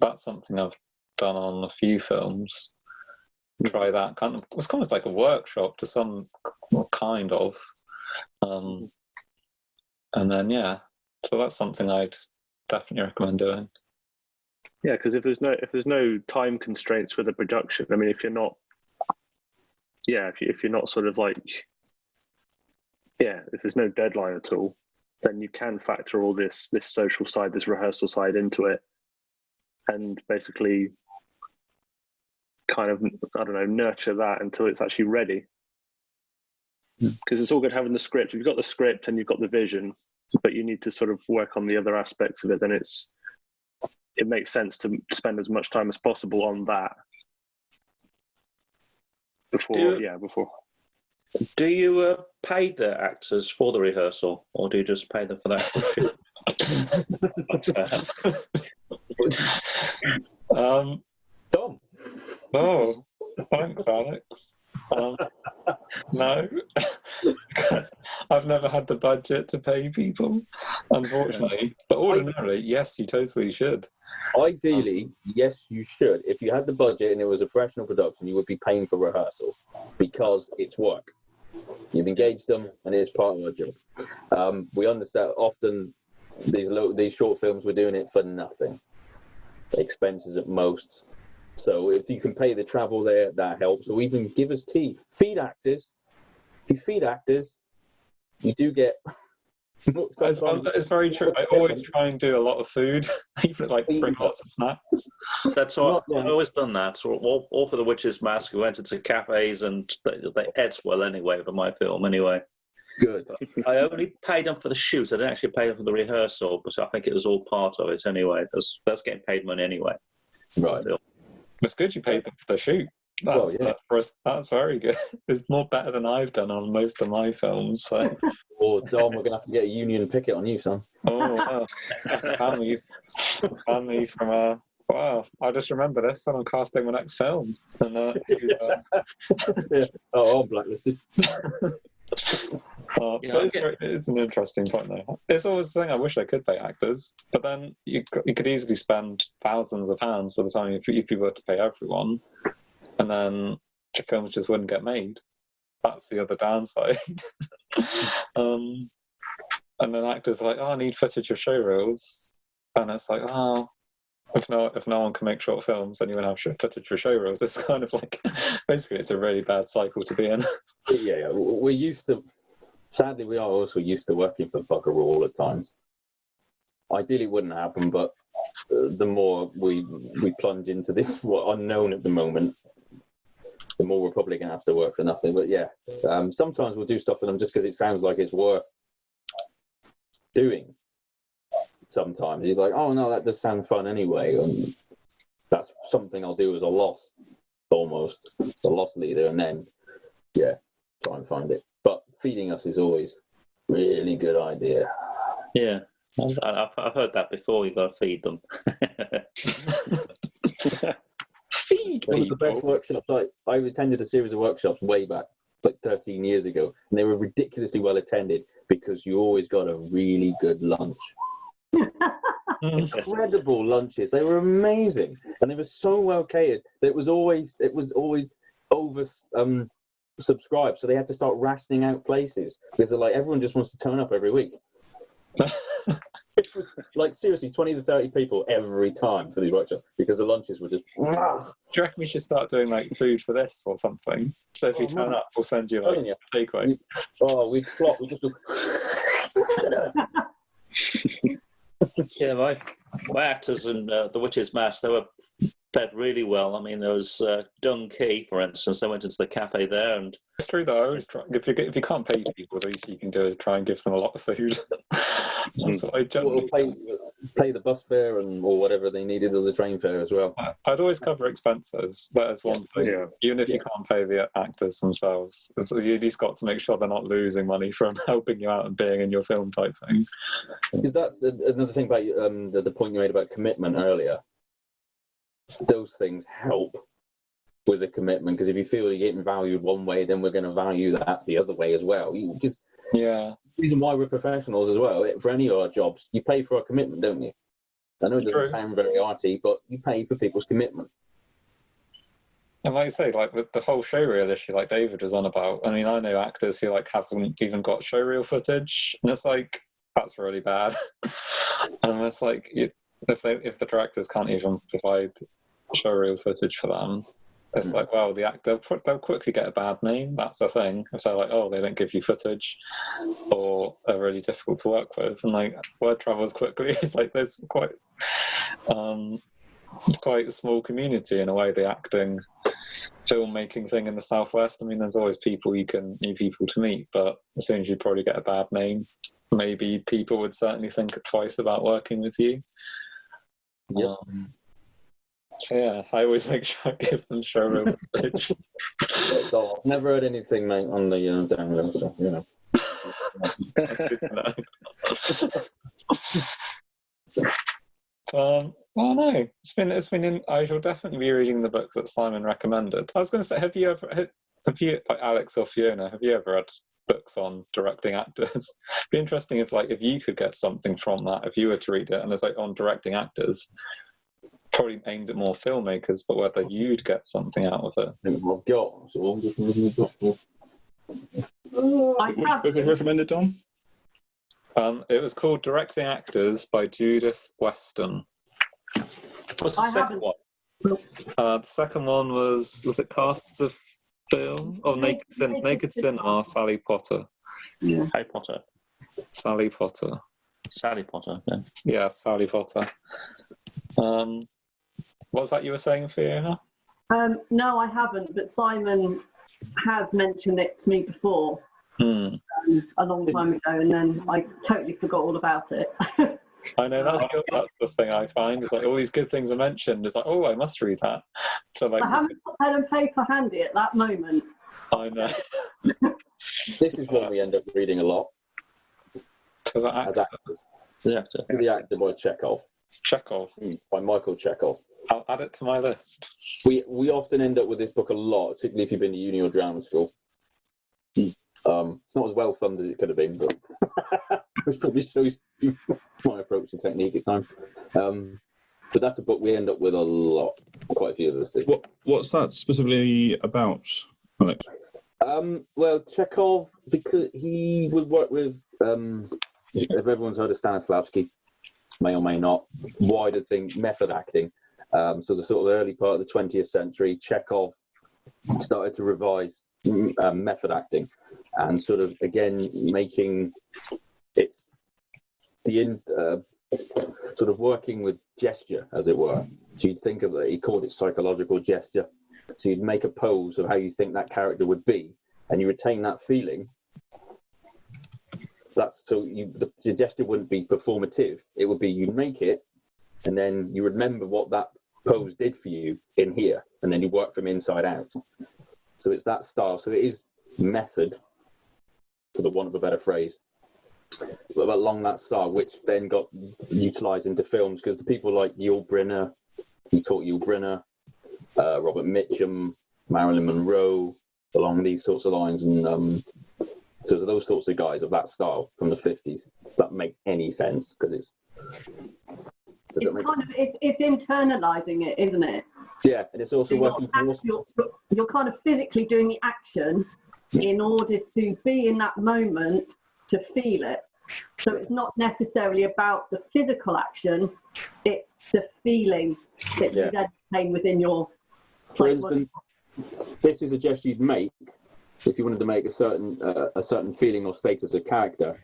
that's something I've done on a few films. Try that it's kind of like a workshop to some kind of, and then so that's something I'd definitely recommend doing. Yeah, because if there's no time constraints with the production, I mean, if you're not sort of like, if there's no deadline at all, then you can factor all this social side, this rehearsal side into it, and basically kind of, I don't know, nurture that until it's actually ready. Because it's all good having the script. If you've got the script and you've got the vision, but you need to sort of work on the other aspects of it, then it makes sense to spend as much time as possible on that before. Do you pay the actors for the rehearsal, or do you just pay them for that? Tom. Oh, thanks, Alex. No, because I've never had the budget to pay people, unfortunately. But ordinarily, yes, you totally should. Ideally, yes, you should. If you had the budget and it was a professional production, you would be paying for rehearsal because it's work. You've engaged them, and it's part of our job. We understand often these short films, we're doing it for nothing. Expenses at most. So if you can pay the travel there, that helps. Or even give us tea. Feed actors. If you feed actors, you do get. It's very true. I always try and do a lot of food, even like bring lots of snacks. That's what I've always done. That all for the Witch's Mask. We went into cafes and they ate well anyway for my film anyway. Good. I only paid them for the shoot. I didn't actually pay them for the rehearsal, but I think it was all part of it anyway. That's getting paid money anyway. Right. It's good you paid them for the shoot. That's very good. It's more better than I've done on most of my films. So. Oh, Dom, we're gonna have to get a union picket on you, son. Oh, wow. Family from wow. I just remember this, and I'm casting my next film. And Oh, blacklisted. It's an interesting point, though. It's always the thing. I wish I could pay actors, but then you could easily spend thousands of pounds by the time if you were to pay everyone, and then the films just wouldn't get made. That's the other downside. And then actors are like, I need footage of show reels, and it's like, if no one can make short films, then you won't have footage for show reels. It's kind of like, basically, it's a really bad cycle to be in. Yeah, we're used to. Sadly, we are also used to working for Buckaroo all the times. Ideally, it wouldn't happen, but the more we plunge into this unknown at the moment, the more we're probably going to have to work for nothing. But sometimes we'll do stuff for them just because it sounds like it's worth doing. Sometimes you're like, oh no, that does sound fun anyway, and that's something I'll do as a loss, almost a loss leader, and then try and find it. But feeding us is always really good idea. Yeah, I've heard that before. You've got to feed them. Feed One of the best people. workshops. I attended a series of workshops way back, like 13 years ago, and they were ridiculously well attended because you always got a really good lunch. Incredible lunches. They were amazing, and they were so well catered. It was always over subscribed, so they had to start rationing out places because they're like, everyone just wants to turn up every week. It was like seriously 20 to 30 people every time for these workshops because the lunches were just. Do you reckon we should start doing like food for this or something? So if you turn up, we'll send you like takeaway. We'd plot. We just. Yeah, my actors in The Witch's Mask, they were fed really well. I mean, there was Dung Key, for instance. They went into the cafe there, and It's true though. I always try, if you can't pay people, the least you can do is try and give them a lot of food. That's what I generally. Pay the bus fare or whatever they needed, or the train fare as well. I'd always cover expenses. That is one thing. Yeah. Even if you can't pay the actors themselves, so you just got to make sure they're not losing money from helping you out and being in your film type thing. Because that's another thing about the point you made about commitment earlier. Those things help with the commitment, because if you feel you're getting valued one way, then we're going to value that the other way as well. Because Yeah. the reason why we're professionals as well, for any of our jobs, you pay for our commitment, don't you? I know it doesn't True. sound very arty, but you pay for people's commitment. And like you say, like with the whole showreel issue, like David was on about. I mean, I know actors who like haven't even got showreel footage, and it's like that's really bad. And it's like if the directors can't even provide showreel footage for them, it's like, well, the actor they'll quickly get a bad name. That's the thing. If they're like, oh, they don't give you footage, or are really difficult to work with, and like word travels quickly. It's like there's quite. It's quite a small community in a way, the acting, filmmaking thing in the Southwest. I mean, there's always new people to meet, but as soon as you probably get a bad name, maybe people would certainly think twice about working with you. Yep. So yeah, I always make sure I give them showroom footage. So I've never heard anything, mate, on the download, so, you know. That's good to know. Well, no, it's been. I shall definitely be reading the book that Simon recommended. I was going to say, have you, like Alex or Fiona, have you ever read books on directing actors? It'd be interesting if you could get something from that, if you were to read it, and it's like on directing actors, probably aimed at more filmmakers, but whether you'd get something out of it. I've got, so I'm just reading the book. Which book was recommended, Tom? It was called Directing Actors by Judith Weston. what's the second one? The second one was it Casts of Film? Or Naked Cinema, Sally Potter. Yeah. Harry Potter. Sally Potter. Sally Potter. Yeah. Yeah, Sally Potter. What was that you were saying, Fiona? No, I haven't, but Simon has mentioned it to me before a long time ago, and then I totally forgot all about it. I know that's the thing I find. It's like all these good things are mentioned. It's like, oh, I must read that. So like, I haven't got pen and paper handy at that moment. I know. This is one we end up reading a lot So that as actors. The actor. The actor by Chekhov, by Michael Chekhov. I'll add it to my list. We often end up with this book a lot, particularly if you've been to uni or drama school. It's not as well thumbed as it could have been, but which probably shows my approach and technique at times. But that's a book we end up with a lot. Quite a few of us do. What's that specifically about, Alex? Well, Chekhov, because he would work with, if everyone's heard of Stanislavski, may or may not, wider thing, method acting. So the sort of early part of the 20th century, Chekhov started to revise method acting and sort of, again, making it sort of working with gesture, as it were. So you'd think of it, he called it psychological gesture. So you'd make a pose of how you think that character would be, and you retain that feeling. The gesture wouldn't be performative. It would be you'd make it, and then you remember what that pose did for you in here, and then you work from inside out. So it's that style. So it is method, for the want of a better phrase. along that style, which then got utilised into films, because the people like Yul Brynner, Robert Mitchum, Marilyn Monroe, along these sorts of lines, and so those sorts of guys of that style from the 50s. That makes any sense, because it's internalizing it, isn't it? Yeah, and it's also working you're kind of physically doing the action in order to be in that moment to feel it. So it's not necessarily about the physical action, it's the feeling that you then obtain within your... For instance, this is a gesture you'd make if you wanted to make a certain feeling or state as a character,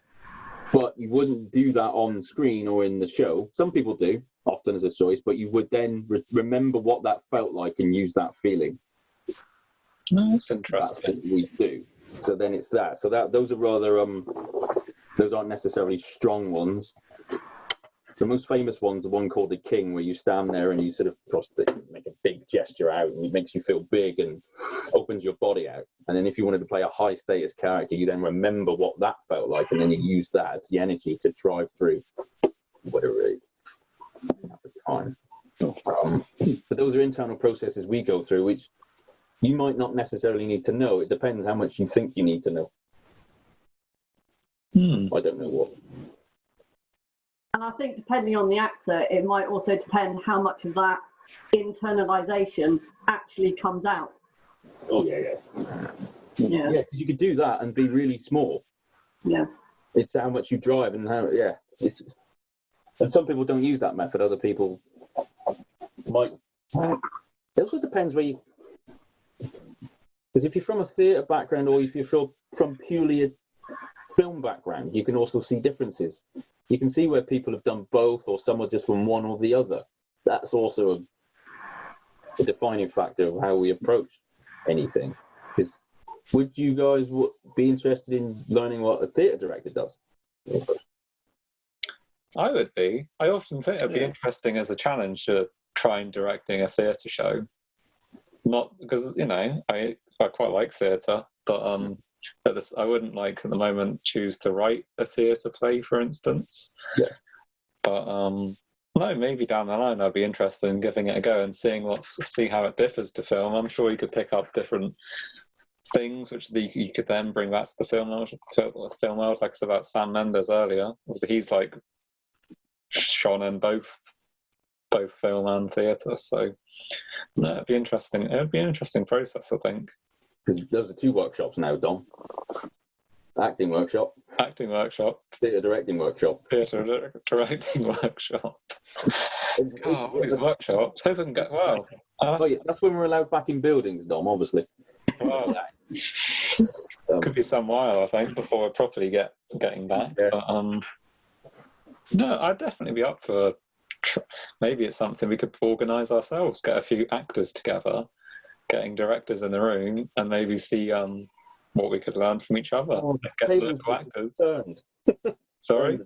but you wouldn't do that on screen or in the show. Some people do, often as a choice, but you would then remember what that felt like and use that feeling. That's interesting. That's what we do. So then it's that. So those are rather those aren't necessarily strong ones. The most famous one's the one called The King, where you stand there and you sort of make a big gesture out, and it makes you feel big and opens your body out. And then if you wanted to play a high status character, you then remember what that felt like, and then you use that as the energy to drive through whatever it is at the time. But those are internal processes we go through, which you might not necessarily need to know. It depends how much you think you need to know. I don't know what. And I think depending on the actor, it might also depend how much of that internalization actually comes out. Oh, yeah, because you could do that and be really small. Yeah. It's how much you drive and how, it's, and some people don't use that method. Other people might. It also depends where you, because if you're from a theatre background or if you're from purely a film background, you can also see differences. You can see where people have done both, or some are just from one or the other. That's also a defining factor of how we approach anything. Because would you guys be interested in learning what a theatre director does? I would be. I often think it'd be interesting as a challenge to try and directing a theatre show. Not because, I quite like theatre, but I wouldn't like at the moment choose to write a theatre play, for instance. Yeah. But no, maybe down the line I'd be interested in giving it a go and see how it differs to film. I'm sure you could pick up different things which you could then bring back to the film world. Like I said about Sam Mendes earlier, he's like shone in both film and theatre. So no, it'd be interesting. It would be an interesting process, I think. Because those are 2 workshops now, Dom. Acting workshop. Theatre directing workshop. Theatre directing workshop. All these workshops. Wow. That's when we're allowed back in buildings, Dom, obviously. Wow. Could be some while, I think, before we're properly getting back. Yeah. But no, I'd definitely be up for. Maybe it's something we could organise ourselves. Get a few actors together, getting directors in the room, and maybe see what we could learn from each other. Get local actors. Sorry?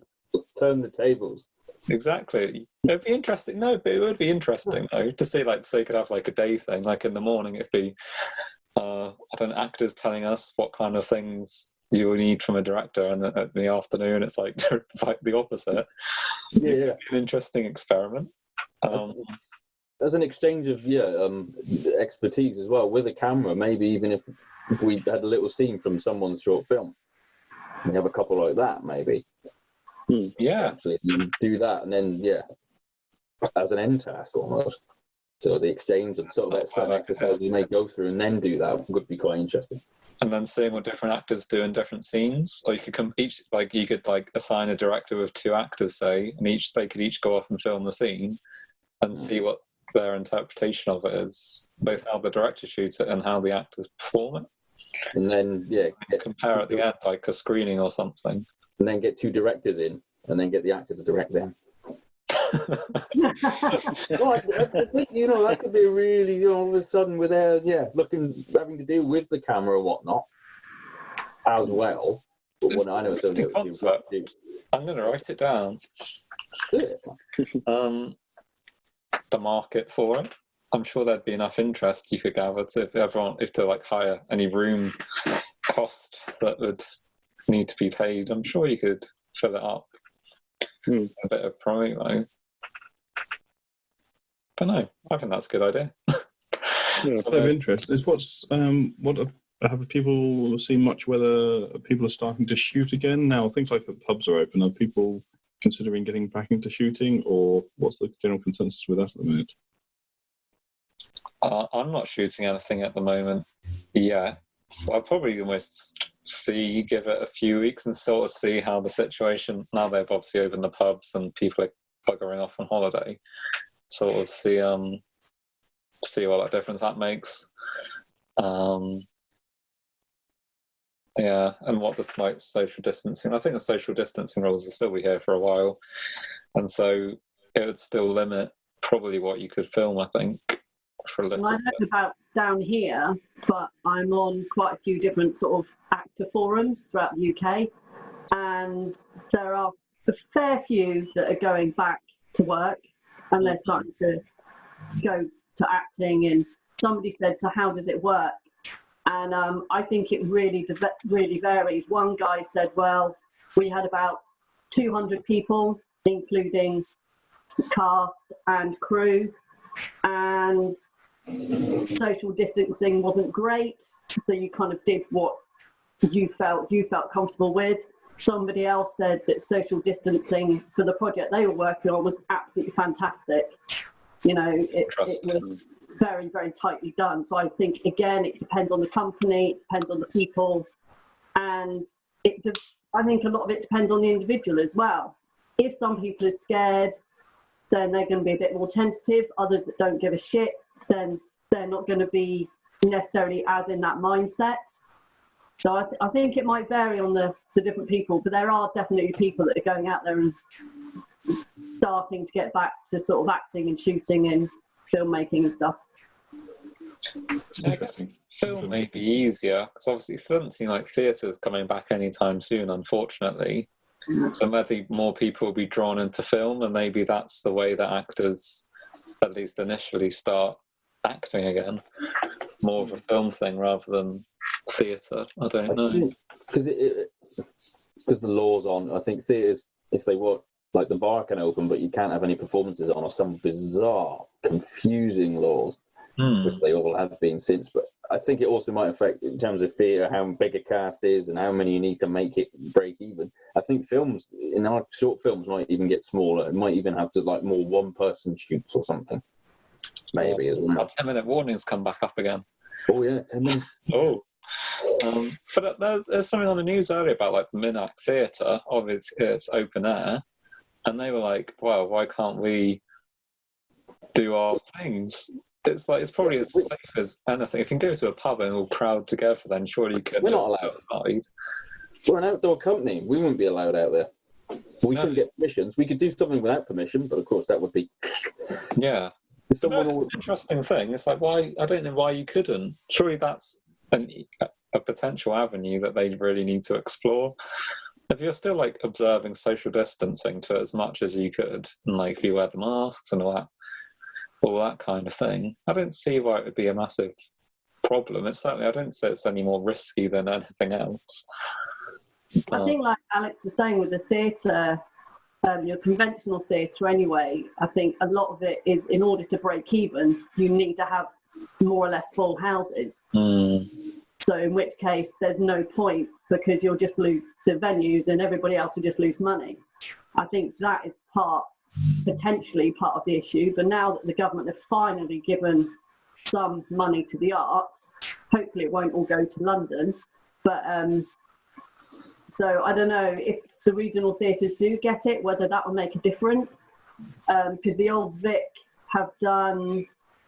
Turn the tables. Exactly. It'd be interesting. No, but it would be interesting though to see, so you could have like a day thing. Like in the morning, it'd be actors telling us what kind of things you will need from a director, and at the afternoon, it's like the opposite. Yeah. An interesting experiment. As an exchange of expertise as well with a camera. Maybe even if we had a little scene from someone's short film, we have a couple like that. Maybe. Yeah. Actually, you do that, and then as an end task almost. So the exchange of sort of some exercises you may go through, and then do that would be quite interesting. And then seeing what different actors do in different scenes, or you could assign a director with 2 actors, say, and they could each go off and film the scene, and see what their interpretation of it is, both how the director shoots it and how the actors perform it. And then compare at the end, like a screening or something. And then get 2 directors in, and then get the actor to direct them. Well, I think that could be really all of a sudden with having to do with the camera or whatnot as well. But it's I know it's a concept. I'm going to write it down. The market for it. I'm sure there'd be enough interest you could gather to hire any room cost that would need to be paid. I'm sure you could fill it up. A bit of promo. But no, I think that's a good idea. Yeah, so, of interest is have people seen much whether people are starting to shoot again now? Things like the pubs are open. Are people considering getting back into shooting, or what's the general consensus with that at the minute? I'm not shooting anything at the moment yet. So I'll probably almost give it a few weeks and sort of see how the situation, now they've obviously opened the pubs and people are buggering off on holiday, sort of see what that difference that makes. Yeah, and what this like social distancing. I think the social distancing rules will still be here for a while, and so it would still limit probably what you could film, I think, for a little I don't know about down here, but I'm on quite a few different sort of actor forums throughout the UK, and there are a fair few that are going back to work, and they're starting to go to acting. And somebody said, so how does it work? And I think it really varies. One guy said, well, we had about 200 people, including cast and crew, and social distancing wasn't great, so you kind of did what you felt comfortable with. Somebody else said that social distancing for the project they were working on was absolutely fantastic. You know, it was very, very tightly done. So I think, again, it depends on the company, it depends on the people, and I think a lot of it depends on the individual as well. If some people are scared, then they're going to be a bit more tentative. Others that don't give a shit, then they're not going to be necessarily as in that mindset. So I think it might vary on the different people, but there are definitely people that are going out there and starting to get back to sort of acting and shooting and filmmaking and stuff. Yeah, I guess film may be easier, because obviously it doesn't seem like theatre's coming back anytime soon, unfortunately. So maybe more people will be drawn into film, and maybe that's the way that actors, at least initially, start acting again. More of a film thing rather than theatre. I don't know. Because the law's on, I think theatres, if they work, like the bar can open, but you can't have any performances on, or some bizarre, confusing laws, which they all have been since. But I think it also might affect, in terms of theatre, how big a cast is and how many you need to make it break even. I think films, in our short films, might even get smaller. It might even have to, like, more one-person shoots or something. Maybe as well. 10-minute warnings come back up again. Oh, yeah, 10 minutes. Oh. But there's something on the news earlier about, like, the Minack Theatre. Obviously, it's open air. And they were like, well, why can't we do our things? It's like, it's probably as safe as anything. If you can go to a pub and all crowd together, then surely you could We're just not allowed outside. We're an outdoor company. We wouldn't be allowed out there. We couldn't get permissions. We could do something without permission, but of course that would be... Yeah. It's an interesting thing. It's like, why? I don't know why you couldn't. Surely that's a potential avenue that they really need to explore. If you're still, like, observing social distancing to as much as you could, and, like, if you wear the masks and all that kind of thing, I don't see why it would be a massive problem. It's certainly, I don't say it's any more risky than anything else. I think, like Alex was saying, with the theatre, your conventional theatre anyway, I think a lot of it is, in order to break even, you need to have more or less full houses. So in which case there's no point, because you'll just lose the venues and everybody else will just lose money. I think that is potentially part of the issue. But now that the government have finally given some money to the arts, hopefully it won't all go to London. But so I don't know if the regional theatres do get it, whether that will make a difference. Because the Old Vic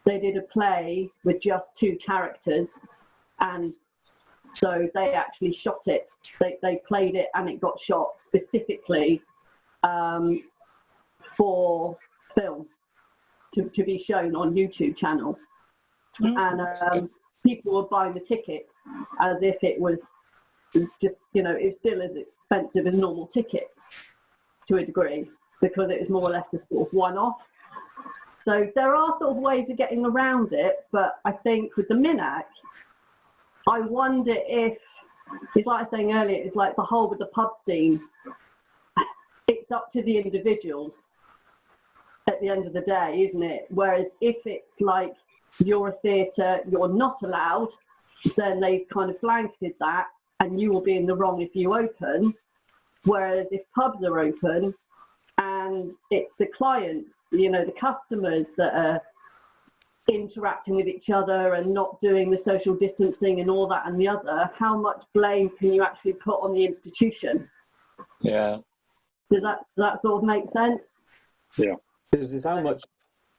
they did a play with just 2 characters, and so they actually shot it. They played it and it got shot specifically for film to be shown on YouTube channel. And people were buying the tickets as if it was just, you know, it's still as expensive as normal tickets to a degree, because it was more or less a sort of one-off. So there are sort of ways of getting around it, but I think with the Minack, I wonder if, it's like I was saying earlier, it's like the whole with the pub scene. it's up to the individuals at the end of the day, isn't it? Whereas if it's like you're a theatre, you're not allowed, then they've kind of blanketed that, and you will be in the wrong if you open. Whereas if pubs are open and it's the clients, you know, the customers that are interacting with each other and not doing the social distancing and all that and the other, how much blame can you actually put on the institution? Yeah. Does that sort of make sense? Yeah. This is how much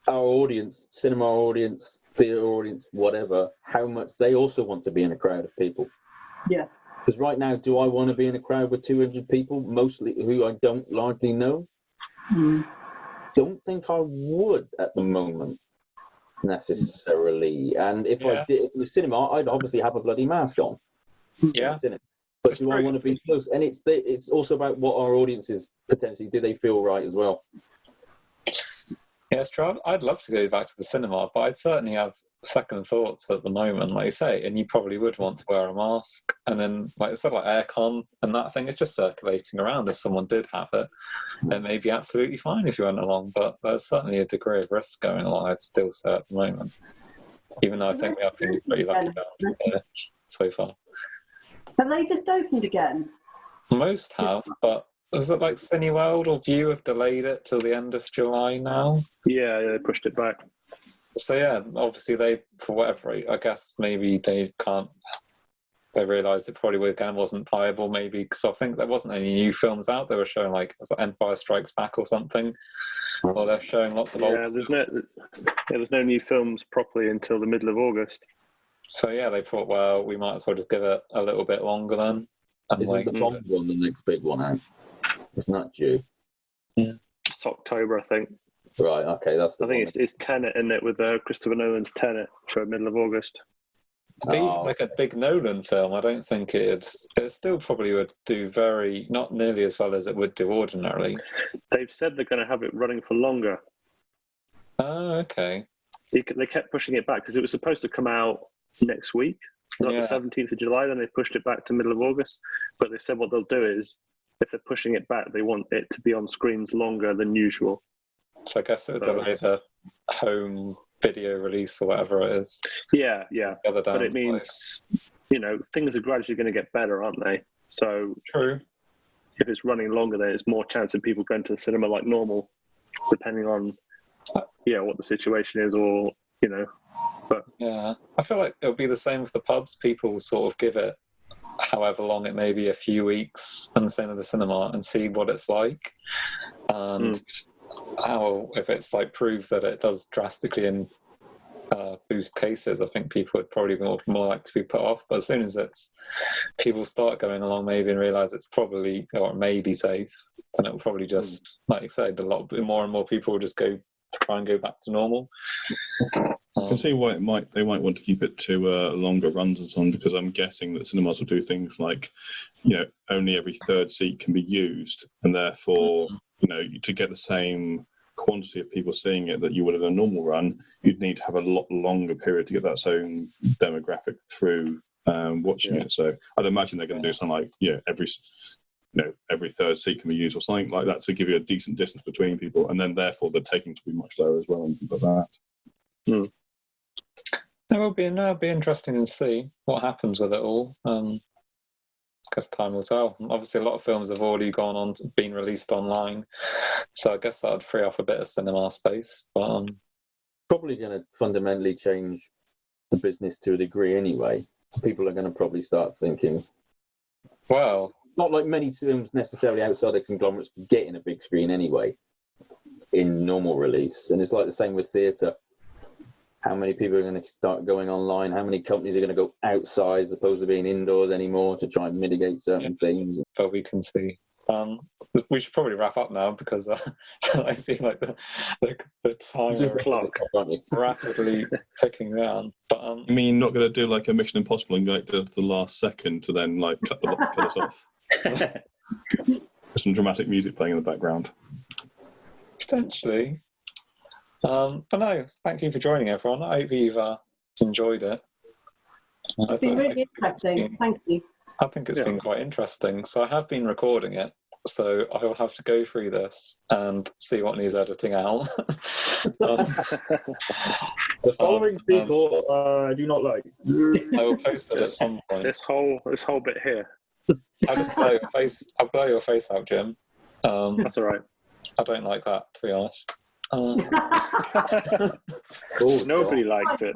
our audience, cinema audience, theatre audience, whatever, how much they also want to be in a crowd of people. Yeah. Because right now, do I want to be in a crowd with 200 people, mostly who I don't largely know? Don't think I would at the moment, necessarily. And if I did in the cinema, I'd obviously have a bloody mask on. Yeah. But do I want to be close? And it's also about what our audiences potentially, do they feel right as well? Yeah, it's true. I'd love to go back to the cinema, but I'd certainly have second thoughts at the moment, like you say, and you probably would want to wear a mask. And then, like it's sort of like aircon and that thing is just circulating around. If someone did have it, then maybe absolutely fine if you went along. But there's certainly a degree of risk going along, I'd still say at the moment. Even though I think we have things pretty lucky down here so far. Have they just opened again? Most have, but was it like Cineworld or View have delayed it till the end of July now? Yeah, they pushed it back. So yeah, obviously they, for whatever, I guess maybe they can't. They realised it probably again wasn't viable, maybe because I think there wasn't any new films out. They were showing like Empire Strikes Back or something, or they're showing lots of old. There's no new films properly until the middle of August. So yeah, they thought, well, we might as well just give it a little bit longer then. And Isn't the Bond one the next big one out? It's not due. Yeah. It's October, I think. Right. Okay, that's. I think it's Tenet in it with Christopher Nolan's Tenet for middle of August. Even like a big Nolan film, I don't think it still probably would do not nearly as well as it would do ordinarily. They've said they're going to have it running for longer. Oh, okay. They kept pushing it back because it was supposed to come out next week, not the 17th of July. Then they pushed it back to middle of August. But they said what they'll do is, if they're pushing it back, they want it to be on screens longer than usual. So I guess it would delay the home video release or whatever it is. Yeah. But it means, things are gradually going to get better, aren't they? So true. If it's running longer, there's more chance of people going to the cinema like normal, depending on what the situation is, or But yeah, I feel like it'll be the same with the pubs. People sort of give it however long it may be, a few weeks, and the same with the cinema, and see what it's like. And if it's like prove that it does drastically boost cases, I think people would probably be more like to be put off. But as soon as people start going along maybe and realise it's probably or maybe safe, then it will probably just, like you said, a lot more and more people will just try and go back to normal. I can see why they might want to keep it to longer runs and so on, because I'm guessing that cinemas will do things like, only every third seat can be used, and therefore, to get the same quantity of people seeing it that you would in a normal run, you'd need to have a lot longer period to get that same demographic through watching it. So I'd imagine they're going to do something like, every third seat can be used or something like that to give you a decent distance between people, and then therefore the taking to be much lower as well and things like that. It will be interesting to see what happens with it all. I guess time will tell. Obviously, a lot of films have already been released online, so I guess that would free up a bit of cinema space. But probably going to fundamentally change the business to a degree anyway. People are going to probably start thinking, well, not like many films necessarily outside the conglomerates get in a big screen anyway in normal release, and it's like the same with theatre. How many people are going to start going online? How many companies are going to go outside as opposed to being indoors anymore to try and mitigate certain things? But we can see. We should probably wrap up now because I see like the timer clock rapidly ticking down. But you mean not going to do like a Mission Impossible and go to the last second to then like cut us off? With some dramatic music playing in the background. Potentially. But no, thank you for joining, everyone. I hope you've enjoyed it. It's been really interesting. Thank you. I think it's been quite interesting. So I have been recording it, So I will have to go through this and see what needs editing out. The following people I do not like. I will post it at some point. This whole bit here. I'll blur your face out, Jim. That's all right. I don't like that, to be honest. Nobody likes it.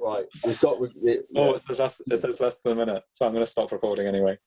Right, we've got. It says less than a minute, so I'm going to stop recording anyway.